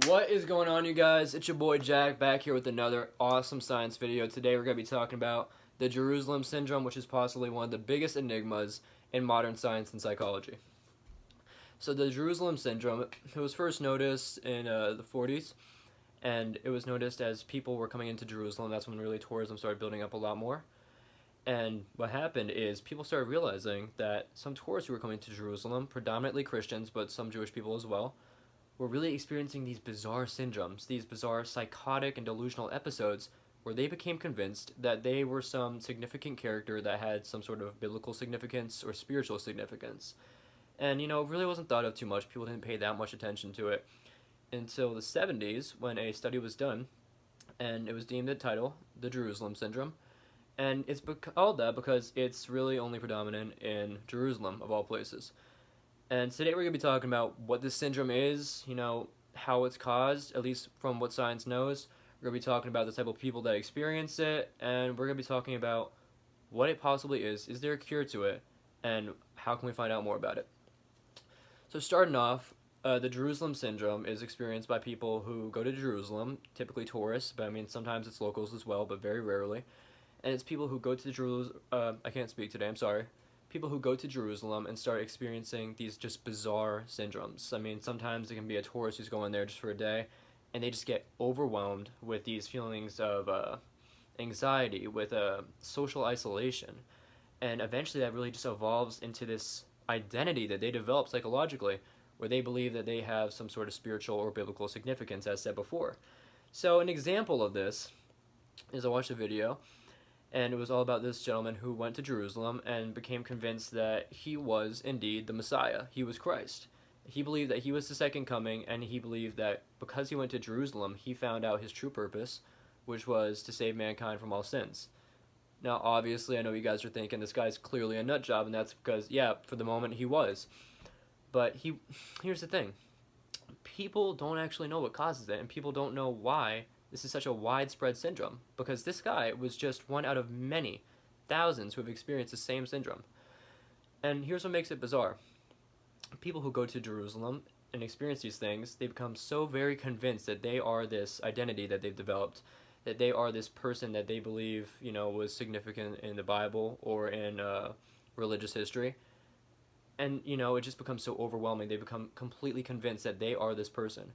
What is going on, you guys? It's your boy Jack back here with another awesome science video. Today we're going to be talking about the Jerusalem syndrome, which is possibly one of the biggest enigmas in modern science and psychology. So the Jerusalem syndrome, it was first noticed in the 40s, and it was noticed as people were coming into Jerusalem. That's when really tourism started building up a lot more. And what happened is people started realizing that some tourists who were coming to Jerusalem, predominantly Christians, but some Jewish people as well, were really experiencing these bizarre syndromes, these bizarre psychotic and delusional episodes where they became convinced that they were some significant character that had some sort of biblical significance or spiritual significance. And, it really wasn't thought of too much. People didn't pay that much attention to it until the 70s when a study was done, and it was deemed the title, the Jerusalem Syndrome. And it's called that because it's really only predominant in Jerusalem, of all places. And today we're going to be talking about what this syndrome is, how it's caused, at least from what science knows. We're going to be talking about the type of people that experience it, and we're going to be talking about what it possibly is there a cure to it, and how can we find out more about it. So starting off, the Jerusalem syndrome is experienced by people who go to Jerusalem, typically tourists, but sometimes it's locals as well, but very rarely. And it's people who go to Jerusalem, I can't speak today, I'm sorry. People who go to Jerusalem and start experiencing these just bizarre syndromes. Sometimes it can be a tourist who's going there just for a day, and they just get overwhelmed with these feelings of anxiety, with social isolation. And eventually that really just evolves into this identity that they develop psychologically, where they believe that they have some sort of spiritual or biblical significance, as said before. So an example of this is I watched a video, and it was all about this gentleman who went to Jerusalem and became convinced that he was indeed the Messiah. He was Christ. He believed that he was the second coming, and he believed that because he went to Jerusalem, he found out his true purpose, which was to save mankind from all sins. Now, obviously, I know you guys are thinking this guy's clearly a nut job, and that's because, yeah, for the moment he was. But here's the thing. People don't actually know what causes it, and people don't know why this is such a widespread syndrome, because this guy was just one out of many thousands who have experienced the same syndrome. And here's what makes it bizarre. People who go to Jerusalem and experience these things, they become so very convinced that they are this identity that they've developed, that they are this person that they believe, was significant in the Bible or in religious history. And, it just becomes so overwhelming. They become completely convinced that they are this person.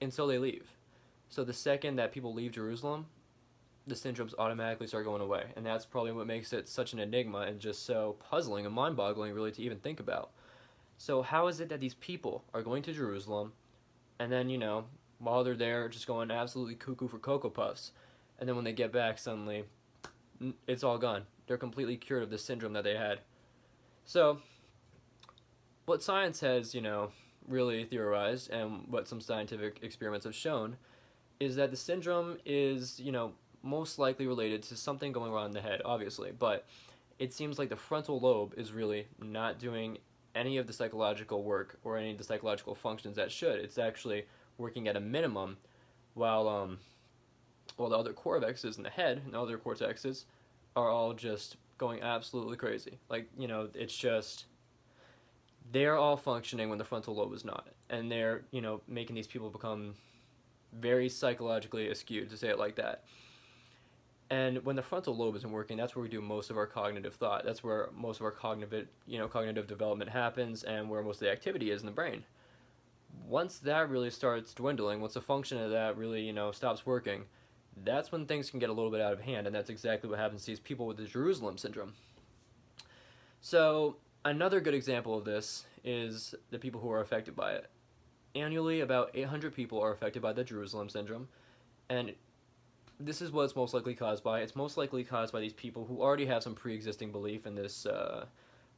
And so they leave. So the second that people leave Jerusalem, the syndromes automatically start going away. And that's probably what makes it such an enigma and just so puzzling and mind-boggling really to even think about. So how is it that these people are going to Jerusalem and then, while they're there, just going absolutely cuckoo for Cocoa Puffs. And then when they get back, suddenly, it's all gone. They're completely cured of the syndrome that they had. So what science has, really theorized, and what some scientific experiments have shown, is that the syndrome is, most likely related to something going on in the head, obviously, but it seems like the frontal lobe is really not doing any of the psychological work or any of the psychological functions that should. It's actually working at a minimum, while the other cortexes in the head and the other cortexes are all just going absolutely crazy. It's just they're all functioning when the frontal lobe is not, and they're making these people become very psychologically askewed, to say it like that. And when the frontal lobe isn't working, that's where we do most of our cognitive thought. That's where most of our cognitive development happens, and where most of the activity is in the brain. Once that really starts dwindling, once the function of that really, stops working, that's when things can get a little bit out of hand, and that's exactly what happens to these people with the Jerusalem syndrome. So another good example of this is the people who are affected by it. Annually, about 800 people are affected by the Jerusalem syndrome, and this is what it's most likely caused by. It's most likely caused by these people who already have some pre-existing belief in this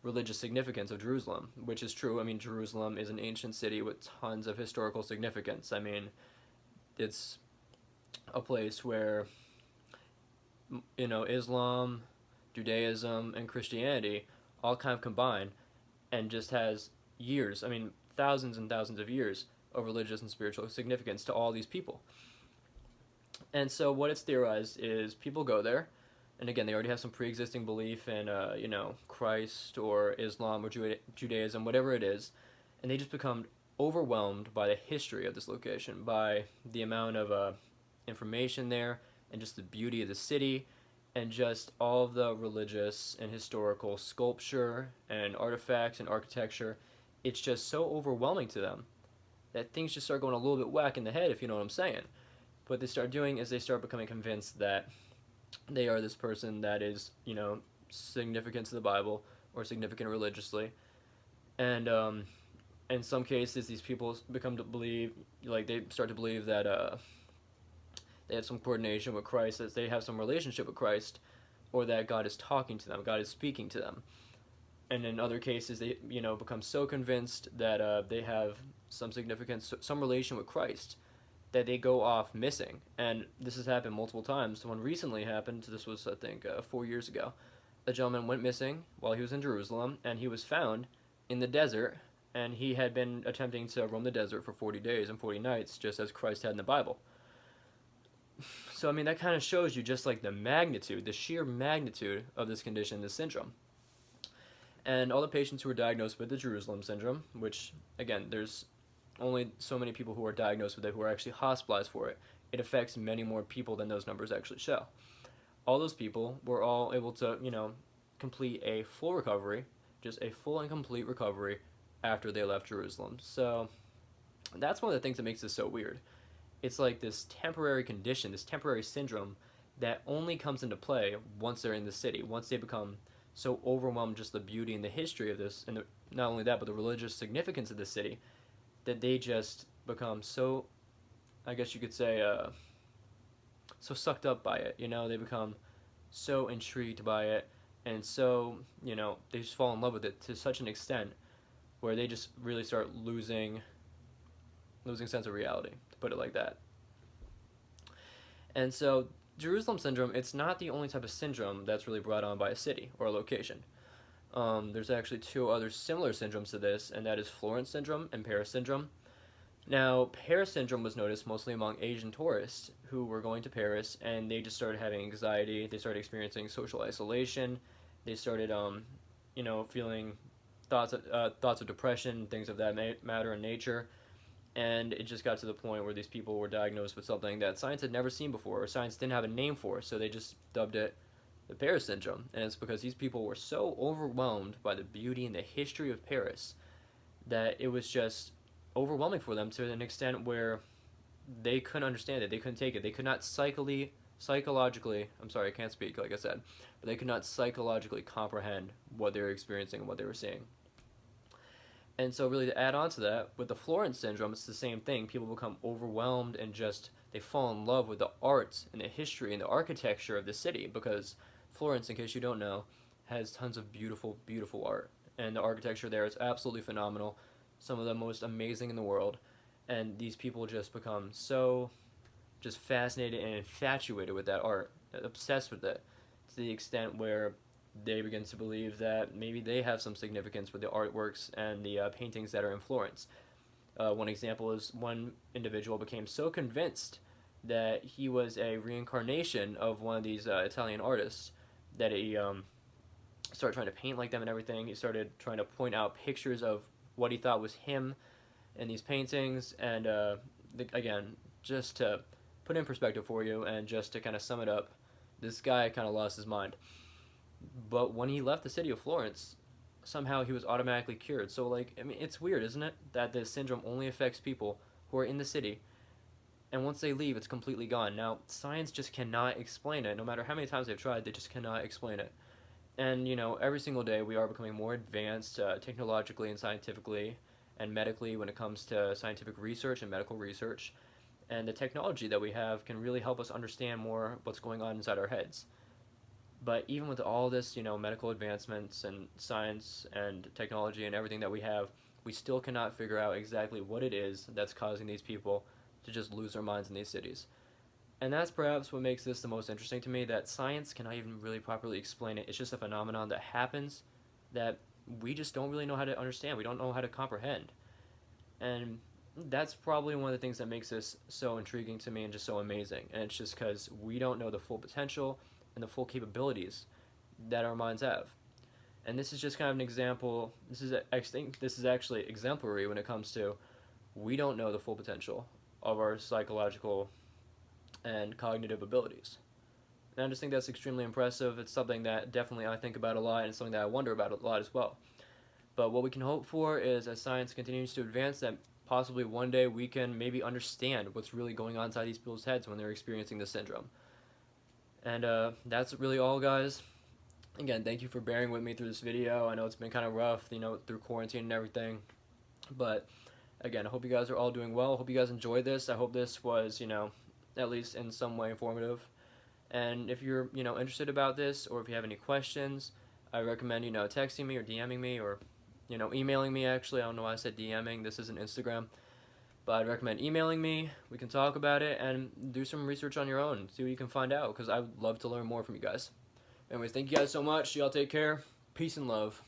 religious significance of Jerusalem, which is true. Jerusalem is an ancient city with tons of historical significance. It's a place where, Islam, Judaism, and Christianity all kind of combine, and just has years, thousands and thousands of years of religious and spiritual significance to all these people. And so what it's theorized is people go there, and again, they already have some pre-existing belief in, Christ or Islam or Judaism, whatever it is, and they just become overwhelmed by the history of this location, by the amount of information there, and just the beauty of the city, and just all of the religious and historical sculpture and artifacts and architecture. It's just so overwhelming to them that things just start going a little bit whack in the head, if you know what I'm saying. What they start doing is they start becoming convinced that they are this person that is, significant to the Bible or significant religiously. And in some cases, these people become to believe, like they start to believe that they have some coordination with Christ, that they have some relationship with Christ, or that God is talking to them, God is speaking to them. And in other cases, they become so convinced that they have some significance, some relation with Christ, that they go off missing. And this has happened multiple times. One recently happened. This was, I think, 4 years ago. A gentleman went missing while he was in Jerusalem, and he was found in the desert. And he had been attempting to roam the desert for 40 days and 40 nights, just as Christ had in the Bible. So, I mean, that kind of shows you just like the magnitude, the sheer magnitude of this condition, this syndrome. And all the patients who were diagnosed with the Jerusalem syndrome, which, again, there's only so many people who are diagnosed with it who are actually hospitalized for it. It affects many more people than those numbers actually show. All those people were all able to, complete a full recovery, just a full and complete recovery after they left Jerusalem. So that's one of the things that makes this so weird. It's like this temporary condition, this temporary syndrome that only comes into play once they're in the city, once they become so overwhelmed just the beauty and the history of this, and not only that, but the religious significance of the city, that they just become so, I guess you could say, so sucked up by it. They become so intrigued by it, and so, they just fall in love with it to such an extent where they just really start losing sense of reality, to put it like that. And so Jerusalem syndrome, it's not the only type of syndrome that's really brought on by a city or a location. There's actually two other similar syndromes to this, and that is Florence syndrome and Paris syndrome. Now, Paris syndrome was noticed mostly among Asian tourists who were going to Paris, and they just started having anxiety. They started experiencing social isolation. They started, feeling thoughts of depression, things of that matter in nature. And it just got to the point where these people were diagnosed with something that science had never seen before, or science didn't have a name for, so they just dubbed it the Paris syndrome. And it's because these people were so overwhelmed by the beauty and the history of Paris that it was just overwhelming for them to an extent where they couldn't understand it. They couldn't take it. They could not psychologically, I'm sorry, I can't speak, like I said, but they could not psychologically comprehend what they were experiencing and what they were seeing. And so really to add on to that, with the Florence syndrome, it's the same thing. People become overwhelmed and just, they fall in love with the art and the history and the architecture of the city, because Florence, in case you don't know, has tons of beautiful, beautiful art. And the architecture there is absolutely phenomenal, some of the most amazing in the world. And these people just become so just fascinated and infatuated with that art, obsessed with it, to the extent where they begin to believe that maybe they have some significance with the artworks and the paintings that are in Florence. One example is one individual became so convinced that he was a reincarnation of one of these Italian artists that he started trying to paint like them and everything. He started trying to point out pictures of what he thought was him in these paintings. And again, just to put in perspective for you and just to kind of sum it up, this guy kind of lost his mind. But when he left the city of Florence, somehow he was automatically cured. So, it's weird, isn't it? That this syndrome only affects people who are in the city, and once they leave, it's completely gone. Now, science just cannot explain it. No matter how many times they've tried, they just cannot explain it. And, every single day we are becoming more advanced technologically and scientifically and medically when it comes to scientific research and medical research. And the technology that we have can really help us understand more what's going on inside our heads. But even with all this, medical advancements and science and technology and everything that we have, we still cannot figure out exactly what it is that's causing these people to just lose their minds in these cities. And that's perhaps what makes this the most interesting to me, that science cannot even really properly explain it. It's just a phenomenon that happens that we just don't really know how to understand. We don't know how to comprehend. And that's probably one of the things that makes this so intriguing to me and just so amazing. And it's just because we don't know the full potential and the full capabilities that our minds have. And this is just kind of an example. I think this is actually exemplary when it comes to we don't know the full potential of our psychological and cognitive abilities. And I just think that's extremely impressive. It's something that definitely I think about a lot, and it's something that I wonder about a lot as well. But what we can hope for is, as science continues to advance, that possibly one day we can maybe understand what's really going on inside these people's heads when they're experiencing this syndrome. And that's really all, guys. Again, thank you for bearing with me through this video. I know it's been kind of rough, through quarantine and everything. But again, I hope you guys are all doing well. I hope you guys enjoyed this. I hope this was, at least in some way informative. And if you're, interested about this, or if you have any questions, I recommend, texting me or DMing me, or, emailing me. Actually, I don't know why I said DMing. This isn't Instagram. But I'd recommend emailing me. We can talk about it and do some research on your own. See what you can find out, because I would love to learn more from you guys. Anyways, thank you guys so much. Y'all take care. Peace and love.